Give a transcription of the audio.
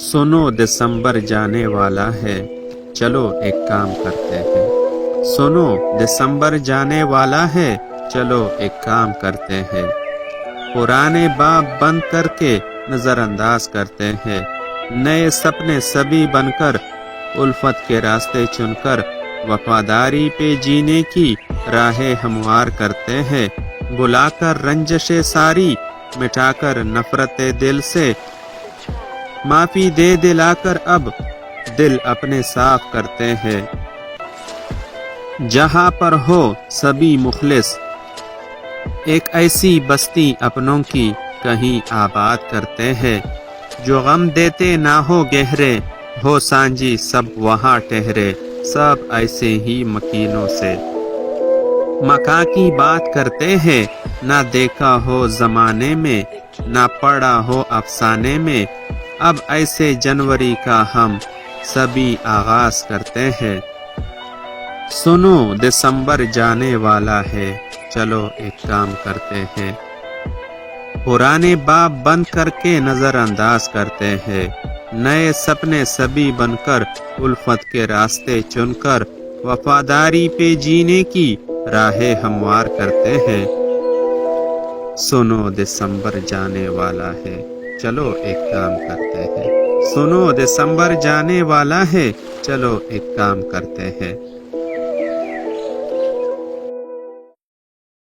سنو دسمبر جانے والا ہے، چلو ایک کام کرتے ہیں۔ سنو دسمبر جانے والا ہے، چلو ایک کام کرتے ہیں۔ پرانے باب بند کر کے نظر انداز کرتے ہیں، نئے سپنے سبھی بن کر الفت کے راستے چن کر وفاداری پہ جینے کی راہیں ہموار کرتے ہیں۔ بلا کر رنجشیں ساری، مٹا کر نفرت دل سے، معافی دے دلا کر اب دل اپنے صاف کرتے ہیں۔ جہاں پر ہو سبھی مخلص، ایک ایسی بستی اپنوں کی کہیں آباد کرتے ہیں۔ جو غم دیتے نہ ہو گہرے، ہو سانجھی سب وہاں ٹھہرے، سب ایسے ہی مکینوں سے۔ مکاں کی بات کرتے ہیں، نہ دیکھا ہو زمانے میں، نہ پڑھا ہو افسانے میں، اب ایسے جنوری کا ہم سبھی آغاز کرتے ہیں۔ سنو دسمبر جانے والا ہے، چلو ایک کام کرتے ہیں۔ پرانے باب بند کر کے نظر انداز کرتے ہیں، نئے سپنے سبھی بن کر الفت کے راستے چن کر وفاداری پہ جینے کی راہیں ہموار کرتے ہیں۔ سنو دسمبر جانے والا ہے، چلو ایک کام کرتے ہیں۔ سنو دسمبر جانے والا ہے، چلو ایک کام کرتے ہیں۔